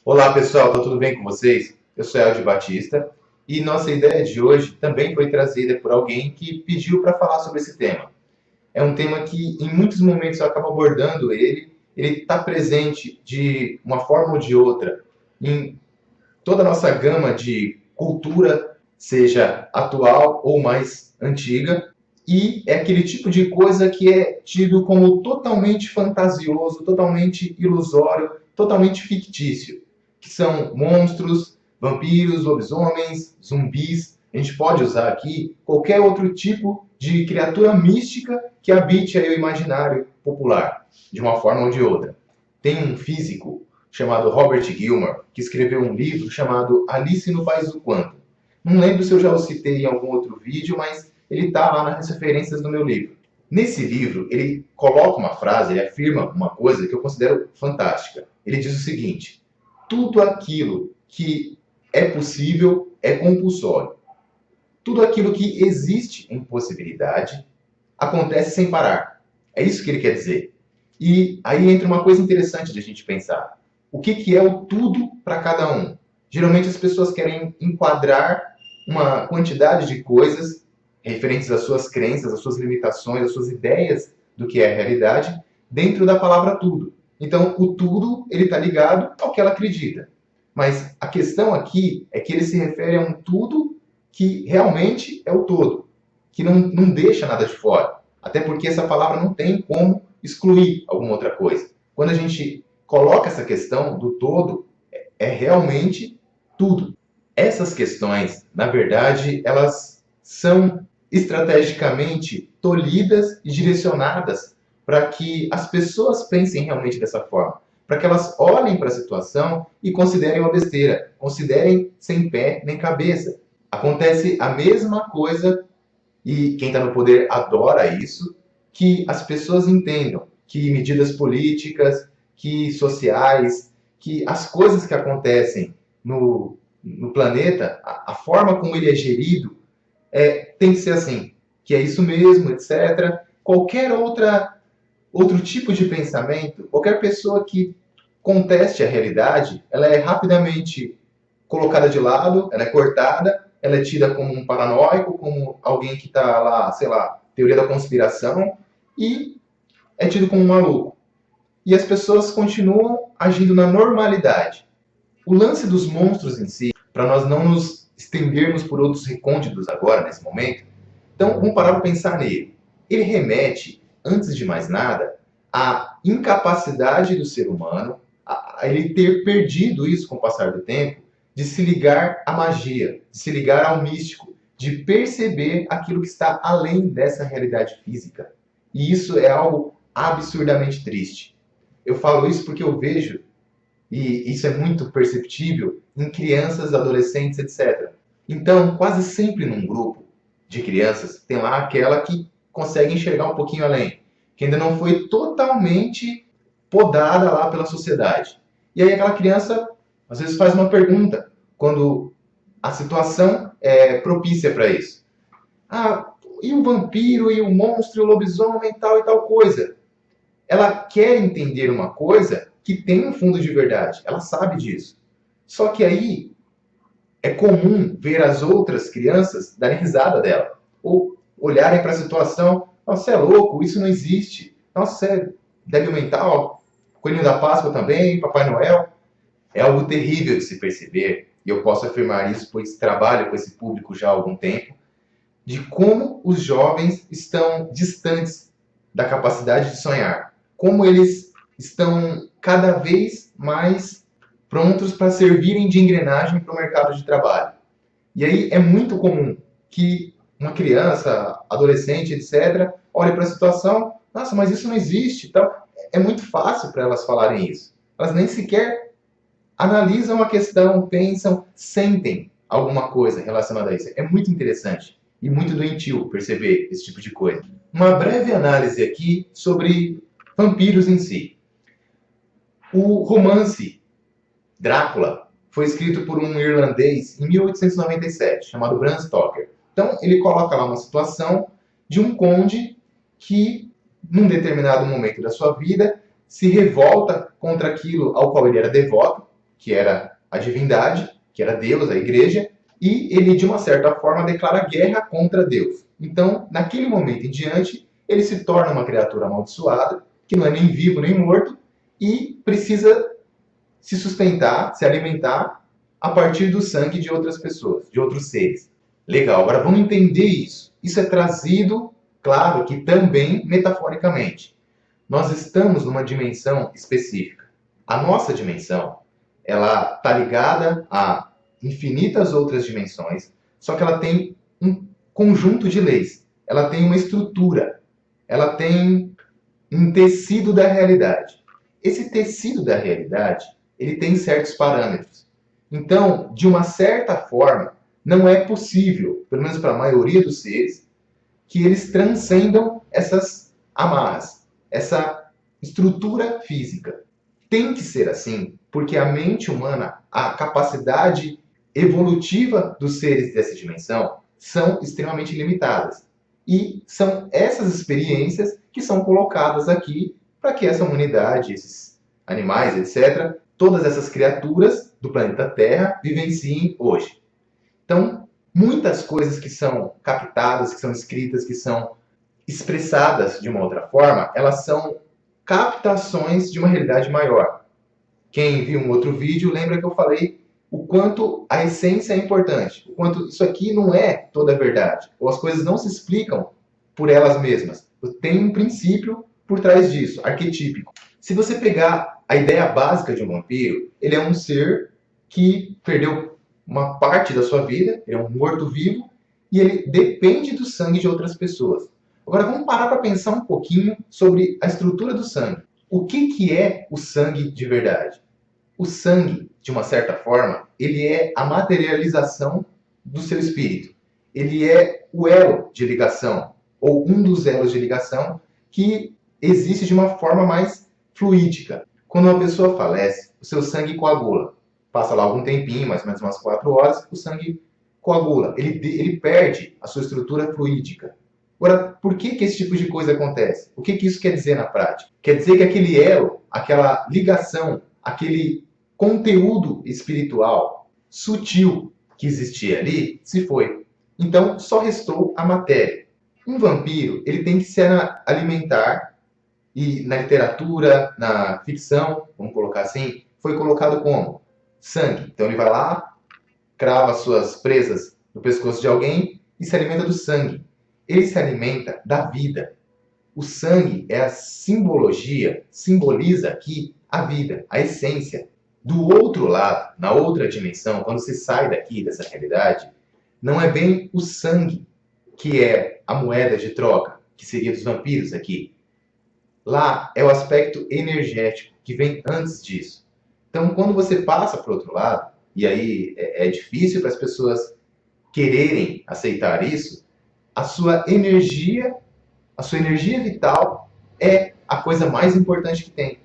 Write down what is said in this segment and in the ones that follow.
Olá pessoal, tá tudo bem com vocês? Eu sou Eldio Batista e nossa ideia de hoje também foi trazida por alguém que pediu para falar sobre esse tema. É um tema que em muitos momentos eu acabo abordando ele está presente de uma forma ou de outra em toda a nossa gama de cultura, seja atual ou mais antiga, e é aquele tipo de coisa que é tido como totalmente fantasioso, totalmente ilusório, totalmente fictício, que são monstros, vampiros, lobisomens, zumbis. A gente pode usar aqui qualquer outro tipo de criatura mística que habite aí o imaginário popular, de uma forma ou de outra. Tem um físico chamado Robert Gilmore, que escreveu um livro chamado Alice no País do Quanto. Não lembro se eu já o citei em algum outro vídeo, mas ele está lá nas referências do meu livro. Nesse livro, ele coloca uma frase, ele afirma uma coisa que eu considero fantástica. Ele diz o seguinte: tudo aquilo que é possível é compulsório. Tudo aquilo que existe em possibilidade acontece sem parar. É isso que ele quer dizer. E aí entra uma coisa interessante de a gente pensar. O que é o tudo para cada um? Geralmente as pessoas querem enquadrar uma quantidade de coisas referentes às suas crenças, às suas limitações, às suas ideias do que é a realidade, dentro da palavra tudo. Então, o tudo ele está ligado ao que ela acredita. Mas a questão aqui é que ele se refere a um tudo que realmente é o todo, que não deixa nada de fora. Até porque essa palavra não tem como excluir alguma outra coisa. Quando a gente coloca essa questão do todo, é realmente tudo. Essas questões, na verdade, elas são estrategicamente tolhidas e direcionadas para que as pessoas pensem realmente dessa forma, para que elas olhem para a situação e considerem uma besteira, considerem sem pé nem cabeça. Acontece a mesma coisa, e quem está no poder adora isso, que as pessoas entendam que medidas políticas, que sociais, que as coisas que acontecem no planeta, a forma como ele é gerido, tem que ser assim, que é isso mesmo, etc. Qualquer outro tipo de pensamento, qualquer pessoa que conteste a realidade, ela é rapidamente colocada de lado, ela é cortada, ela é tida como um paranoico, como alguém que está lá, sei lá, teoria da conspiração, e é tido como um maluco. E as pessoas continuam agindo na normalidade. O lance dos monstros em si, para nós não nos estendermos por outros recônditos agora, nesse momento, então vamos parar para pensar nele. Ele remete, antes de mais nada, à incapacidade do ser humano, a ele ter perdido isso com o passar do tempo, de se ligar à magia, de se ligar ao místico, de perceber aquilo que está além dessa realidade física. E isso é algo absurdamente triste. Eu falo isso porque eu vejo, e isso é muito perceptível, em crianças, adolescentes, etc. Então, quase sempre num grupo de crianças, tem lá aquela que consegue enxergar um pouquinho além, que ainda não foi totalmente podada lá pela sociedade. E aí aquela criança, às vezes, faz uma pergunta, quando a situação é propícia para isso. Ah, e o vampiro, e o monstro, e o lobisomem, e tal coisa. Ela quer entender uma coisa que tem um fundo de verdade. Ela sabe disso. Só que aí é comum ver as outras crianças darem risada dela. Ou olharem para a situação, nossa, você é louco, isso não existe. Nossa, você é débil mental, Coelhinho da Páscoa também, Papai Noel. É algo terrível de se perceber, e eu posso afirmar isso, pois trabalho com esse público já há algum tempo, de como os jovens estão distantes da capacidade de sonhar. Como eles estão cada vez mais prontos para servirem de engrenagem para o mercado de trabalho. E aí é muito comum que uma criança, adolescente, etc., olhe para a situação, nossa, mas isso não existe. Então, é muito fácil para elas falarem isso. Elas nem sequer analisam a questão, pensam, sentem alguma coisa relacionada a isso. É muito interessante e muito doentio perceber esse tipo de coisa. Uma breve análise aqui sobre vampiros em si. O romance Drácula foi escrito por um irlandês em 1897, chamado Bram Stoker. Então, ele coloca lá uma situação de um conde que, num determinado momento da sua vida, se revolta contra aquilo ao qual ele era devoto, que era a divindade, que era Deus, a igreja, e ele, de uma certa forma, declara guerra contra Deus. Então, naquele momento em diante, ele se torna uma criatura amaldiçoada, que não é nem vivo nem morto, e precisa se sustentar, se alimentar a partir do sangue de outras pessoas, de outros seres. Legal, agora vamos entender isso. Isso é trazido, claro que também metaforicamente. Nós estamos numa dimensão específica. A nossa dimensão, ela está ligada a infinitas outras dimensões, só que ela tem um conjunto de leis. Ela tem uma estrutura. Ela tem um tecido da realidade. Esse tecido da realidade, ele tem certos parâmetros. Então, de uma certa forma, não é possível, pelo menos para a maioria dos seres, que eles transcendam essas amarras, essa estrutura física. Tem que ser assim, porque a mente humana, a capacidade evolutiva dos seres dessa dimensão são extremamente limitadas. E são essas experiências que são colocadas aqui para que essa humanidade, esses animais, etc., todas essas criaturas do planeta Terra vivenciem hoje. Então, muitas coisas que são captadas, que são escritas, que são expressadas de uma outra forma, elas são captações de uma realidade maior. Quem viu um outro vídeo lembra que eu falei o quanto a essência é importante, o quanto isso aqui não é toda a verdade, ou as coisas não se explicam por elas mesmas. Tem um princípio por trás disso, arquetípico. Se você pegar a ideia básica de um vampiro, ele é um ser que perdeu uma parte da sua vida, ele é um morto-vivo, e ele depende do sangue de outras pessoas. Agora vamos parar para pensar um pouquinho sobre a estrutura do sangue. O que é o sangue de verdade? O sangue, de uma certa forma, ele é a materialização do seu espírito. Ele é o elo de ligação, ou um dos elos de ligação, que existe de uma forma mais fluídica. Quando uma pessoa falece, o seu sangue coagula. Passa lá algum tempinho, mais ou menos umas 4 horas, o sangue coagula. Ele perde a sua estrutura fluídica. Agora, por que esse tipo de coisa acontece? O que isso quer dizer na prática? Quer dizer que aquele elo, aquela ligação, aquele conteúdo espiritual sutil que existia ali, se foi. Então, só restou a matéria. Um vampiro, ele tem que se alimentar, e na literatura, na ficção, vamos colocar assim, foi colocado como? Sangue. Então ele vai lá, crava suas presas no pescoço de alguém e se alimenta do sangue. Ele se alimenta da vida. O sangue é a simbologia, simboliza aqui a vida, a essência. Do outro lado, na outra dimensão, quando você sai daqui, dessa realidade, não é bem o sangue que é a moeda de troca, que seria dos vampiros aqui. Lá é o aspecto energético, que vem antes disso. Então, quando você passa para o outro lado, e aí é difícil para as pessoas quererem aceitar isso, a sua energia vital é a coisa mais importante que tem.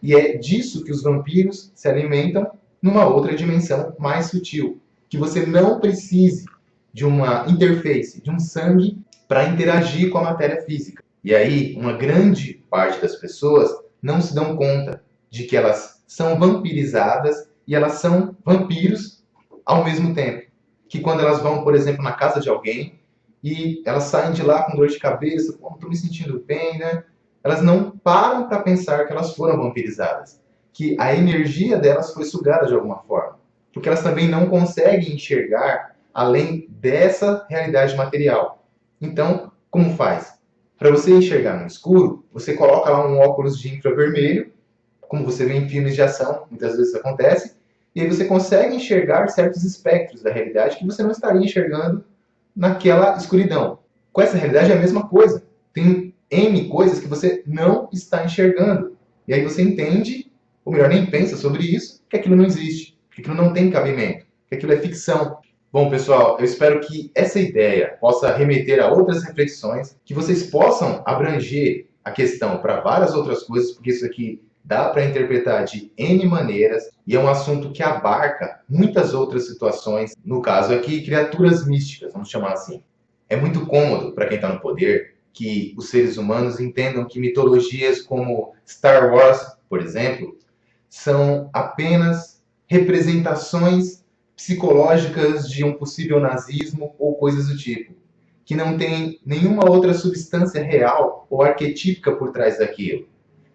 E é disso que os vampiros se alimentam numa outra dimensão mais sutil. Que você não precise de uma interface, de um sangue, para interagir com a matéria física. E aí, uma grande parte das pessoas não se dão conta de que elas são vampirizadas e elas são vampiros ao mesmo tempo. Que quando elas vão, por exemplo, na casa de alguém e elas saem de lá com dor de cabeça, não estou me sentindo bem, né? Elas não param para pensar que elas foram vampirizadas, que a energia delas foi sugada de alguma forma, porque elas também não conseguem enxergar além dessa realidade material. Então, como faz? Para você enxergar no escuro, você coloca lá um óculos de infravermelho, como você vê em filmes de ação, muitas vezes acontece, e aí você consegue enxergar certos espectros da realidade que você não estaria enxergando naquela escuridão. Com essa realidade é a mesma coisa. Tem N coisas que você não está enxergando. E aí você entende, ou melhor, nem pensa sobre isso, que aquilo não existe, que aquilo não tem cabimento, que aquilo é ficção. Bom, pessoal, eu espero que essa ideia possa remeter a outras reflexões, que vocês possam abranger a questão para várias outras coisas, porque isso aqui dá para interpretar de N maneiras e é um assunto que abarca muitas outras situações, no caso aqui, criaturas místicas, vamos chamar assim. É muito cômodo para quem está no poder que os seres humanos entendam que mitologias como Star Wars, por exemplo, são apenas representações psicológicas de um possível nazismo ou coisas do tipo, que não tem nenhuma outra substância real ou arquetípica por trás daquilo.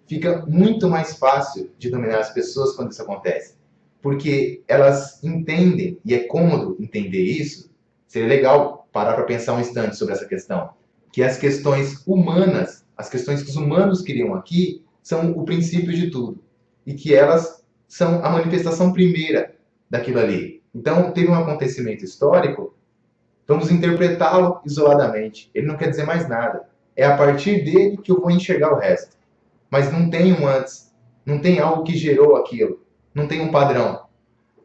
Fica muito mais fácil de dominar as pessoas quando isso acontece, porque elas entendem, e é cômodo entender isso. Seria legal parar para pensar um instante sobre essa questão, que as questões humanas, as questões que os humanos criam aqui, são o princípio de tudo, e que elas são a manifestação primeira daquilo ali. Então, teve um acontecimento histórico, vamos interpretá-lo isoladamente. Ele não quer dizer mais nada. É a partir dele que eu vou enxergar o resto. Mas não tem um antes, não tem algo que gerou aquilo, não tem um padrão.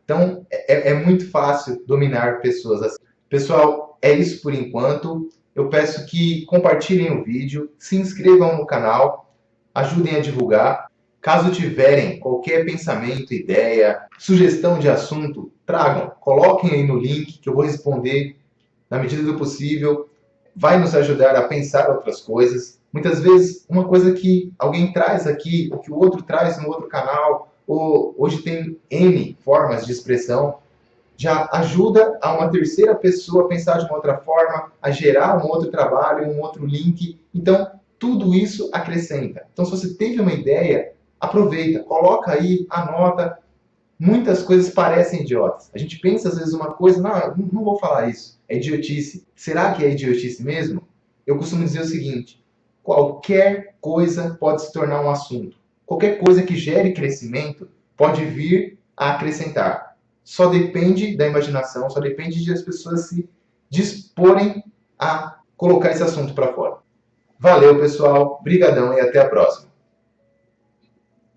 Então, é muito fácil dominar pessoas assim. Pessoal, é isso por enquanto. Eu peço que compartilhem o vídeo, se inscrevam no canal, ajudem a divulgar. Caso tiverem qualquer pensamento, ideia, sugestão de assunto, tragam, coloquem aí no link que eu vou responder na medida do possível. Vai nos ajudar a pensar outras coisas. Muitas vezes, uma coisa que alguém traz aqui, ou que o outro traz no outro canal, ou hoje tem N formas de expressão, já ajuda a uma terceira pessoa a pensar de uma outra forma, a gerar um outro trabalho, um outro link. Então, tudo isso acrescenta. Então, se você teve uma ideia, aproveita, coloca aí, anota. Muitas coisas parecem idiotas. A gente pensa às vezes uma coisa, não vou falar isso, é idiotice. Será que é idiotice mesmo? Eu costumo dizer o seguinte, qualquer coisa pode se tornar um assunto. Qualquer coisa que gere crescimento pode vir a acrescentar. Só depende da imaginação, só depende de as pessoas se disporem a colocar esse assunto para fora. Valeu, pessoal. Brigadão e até a próxima.